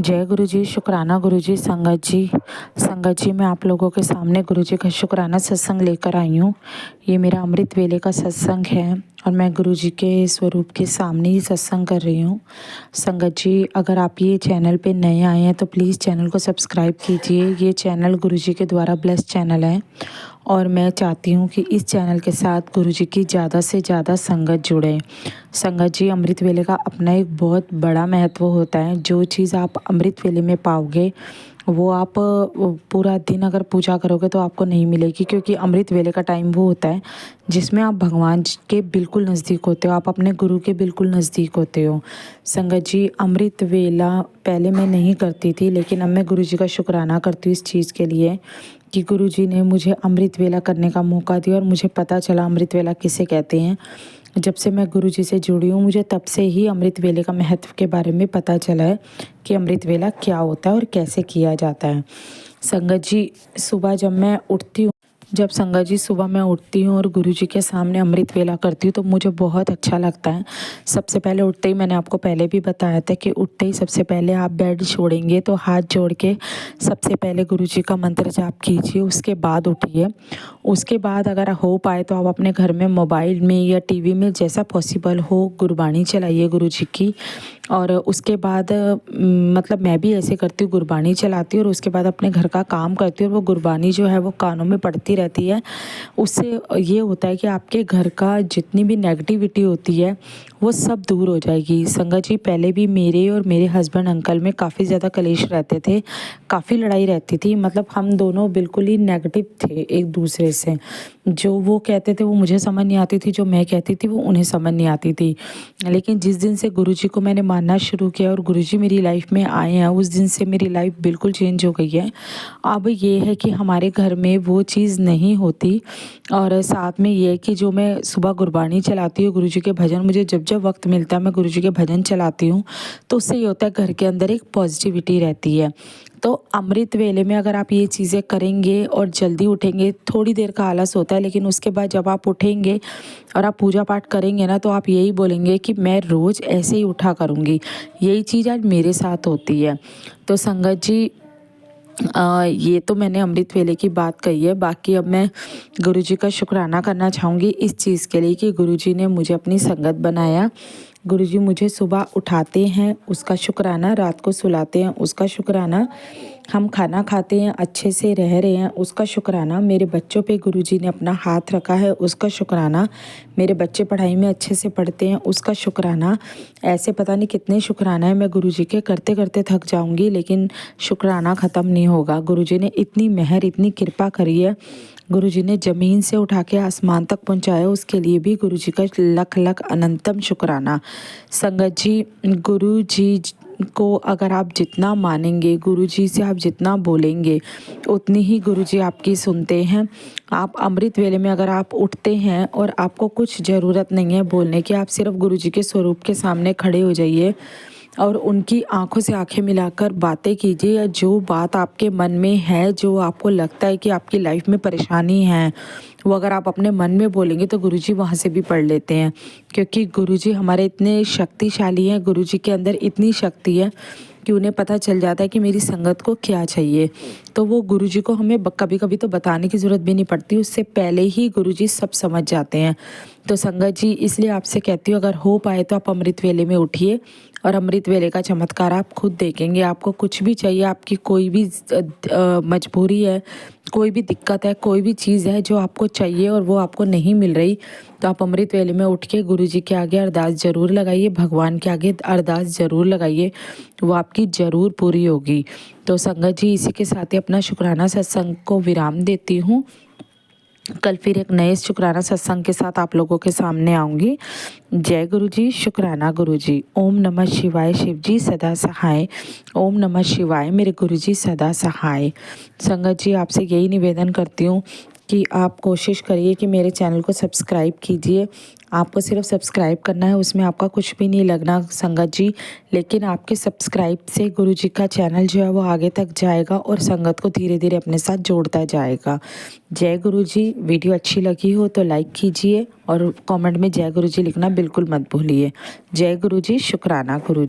जय गुरु जी, शुक्राना गुरु जी। संगत जी मैं आप लोगों के सामने गुरु जी का शुक्राना सत्संग लेकर आई हूँ। ये मेरा अमृत वेले का सत्संग है और मैं गुरु जी के स्वरूप के सामने ही सत्संग कर रही हूँ। संगत जी, अगर आप ये चैनल पे नए आए हैं तो प्लीज़ चैनल को सब्सक्राइब कीजिए। ये चैनल गुरु जी के द्वारा ब्लेस्ड चैनल है और मैं चाहती हूँ कि इस चैनल के साथ गुरु जी की ज़्यादा से ज़्यादा संगत जुड़े। संगत जी, अमृत वेले का अपना एक बहुत बड़ा महत्व होता है। जो चीज़ आप अमृत वेले में पाओगे वो आप पूरा दिन अगर पूजा करोगे तो आपको नहीं मिलेगी, क्योंकि अमृत वेले का टाइम वो होता है जिसमें आप भगवान के बिल्कुल नज़दीक होते हो, आप अपने गुरु के बिल्कुल नज़दीक होते हो। संगत जी, अमृत वेला पहले मैं नहीं करती थी, लेकिन अब मैं गुरु जी का शुक्राना करती हूँ इस चीज़ के लिए कि गुरु जी ने मुझे अमृत वेला करने का मौका दिया और मुझे पता चला अमृत वेला किसे कहते हैं। जब से मैं गुरु जी से जुड़ी हूँ मुझे तब से ही अमृत वेले का महत्व के बारे में पता चला है कि अमृत वेला क्या होता है और कैसे किया जाता है। संगत जी, सुबह जब मैं उठती हूँ सुबह मैं उठती हूँ और गुरु जी के सामने अमृत वेला करती हूँ तो मुझे बहुत अच्छा लगता है। सबसे पहले उठते ही, मैंने आपको पहले भी बताया था कि उठते ही सबसे पहले आप बेड छोड़ेंगे तो हाथ जोड़ के सबसे पहले गुरु जी का मंत्र जाप कीजिए, उसके बाद उठिए। उसके बाद अगर हो पाए तो आप अपने घर में मोबाइल में या टीवी में जैसा पॉसिबल हो गुरबानी चलाइए गुरु जी की। और उसके बाद मतलब मैं भी ऐसे करती हूँ, गुरबानी चलाती हूँ और उसके बाद अपने घर का काम करती हूँ और वो गुरबानी जो है वो कानों में पड़ती रहती है। उससे ये होता है कि आपके घर का जितनी भी नेगेटिविटी होती है वो सब दूर हो जाएगी। संगत जी, पहले भी मेरे और मेरे हस्बैंड अंकल में काफ़ी ज़्यादा कलेश रहते थे, काफ़ी लड़ाई रहती थी। मतलब हम दोनों बिल्कुल ही नेगेटिव थे एक दूसरे से। जो वो कहते थे वो मुझे समझ नहीं आती थी, जो मैं कहती थी वो उन्हें समझ नहीं आती थी। लेकिन जिस दिन से गुरु जी को मैंने मानना शुरू किया और गुरु जी मेरी लाइफ में आए हैं, उस दिन से मेरी लाइफ बिल्कुल चेंज हो गई है। अब ये है कि हमारे घर में वो चीज़ नहीं होती। और साथ में ये है कि जो मैं सुबह गुरबानी चलाती हूँ, गुरु जी के भजन, मुझे जब जब वक्त मिलता है मैं गुरु जी के भजन चलाती हूँ, तो उससे ये होता है घर के अंदर एक पॉजिटिविटी रहती है। तो अमृत वेले में अगर आप ये चीज़ें करेंगे और जल्दी उठेंगे, थोड़ी देर का आलस होता है, लेकिन उसके बाद जब आप उठेंगे और आप पूजा पाठ करेंगे ना, तो आप यही बोलेंगे कि मैं रोज़ ऐसे ही उठा करूँगी। यही चीज़ आज मेरे साथ होती है। तो संगत जी, ये तो मैंने अमृत वेले की बात कही है। बाकी अब मैं गुरु जी का शुक्राना करना चाहूँगी इस चीज़ के लिए कि गुरु जी ने मुझे अपनी संगत बनाया। गुरु जी मुझे सुबह उठाते हैं, उसका शुक्राना, रात को सुलाते हैं, उसका शुक्राना, हम खाना खाते हैं, अच्छे से रह रहे हैं, उसका शुक्राना, मेरे बच्चों पे गुरु जी ने अपना हाथ रखा है, उसका शुक्राना, मेरे बच्चे पढ़ाई में अच्छे से पढ़ते हैं, उसका शुक्राना। ऐसे पता नहीं कितने शुक्राना है, मैं गुरु जी के करते करते थक जाऊंगी, लेकिन शुक्राना ख़त्म नहीं होगा। गुरु जी ने इतनी मेहर, इतनी कृपा करी है। गुरु जी ने ज़मीन से उठा के आसमान तक पहुंचाया, उसके लिए भी गुरु जी का लख लख अनंतम शुक्राना। संगत जी, गुरु जी को अगर आप जितना मानेंगे, गुरु जी से आप जितना बोलेंगे, उतनी ही गुरु जी आपकी सुनते हैं। आप अमृत वेले में अगर आप उठते हैं और आपको कुछ ज़रूरत नहीं है बोलने की, आप सिर्फ गुरु जी के स्वरूप के सामने खड़े हो जाइए और उनकी आंखों से आंखें मिलाकर बातें कीजिए, या जो बात आपके मन में है, जो आपको लगता है कि आपकी लाइफ में परेशानी है, वो अगर आप अपने मन में बोलेंगे तो गुरुजी वहाँ से भी पढ़ लेते हैं। क्योंकि गुरुजी हमारे इतने शक्तिशाली हैं, गुरुजी के अंदर इतनी शक्ति है कि उन्हें पता चल जाता है कि मेरी संगत को क्या चाहिए। तो वो गुरुजी को हमें कभी कभी तो बताने की ज़रूरत भी नहीं पड़ती, उससे पहले ही गुरुजी सब समझ जाते हैं। तो संगत जी, इसलिए आपसे कहती हूँ, अगर हो पाए तो आप अमृत वेले में उठिए और अमृत वेले का चमत्कार आप खुद देखेंगे। आपको कुछ भी चाहिए, आपकी कोई भी मजबूरी है, कोई भी दिक्कत है, कोई भी चीज़ है जो आपको चाहिए और वो आपको नहीं मिल रही, तो आप अमृत वेले में उठ के गुरु जी के आगे अरदास ज़रूर लगाइए, भगवान के आगे अरदास ज़रूर लगाइए, वो आपकी ज़रूर पूरी होगी। तो संगत जी, इसी के साथ ही अपना शुक्राना सत्संग को विराम देती हूँ। कल फिर एक नए शुक्राना सत्संग के साथ आप लोगों के सामने आऊँगी। जय गुरु जी, शुक्राना गुरु जी। ओम नमः शिवाय, शिव जी सदा सहाय। ओम नमः शिवाय, मेरे गुरु जी सदा सहाय। संगत जी, आपसे यही निवेदन करती हूँ कि आप कोशिश करिए कि मेरे चैनल को सब्सक्राइब कीजिए। आपको सिर्फ सब्सक्राइब करना है, उसमें आपका कुछ भी नहीं लगना संगत जी, लेकिन आपके सब्सक्राइब से गुरु जी का चैनल जो है वो आगे तक जाएगा और संगत को धीरे धीरे अपने साथ जोड़ता जाएगा। जय गुरु जी। वीडियो अच्छी लगी हो तो लाइक कीजिए और कमेंट में जय गुरु जी लिखना बिल्कुल मत भूलिए। जय गुरु जी, शुक्राना गुरु।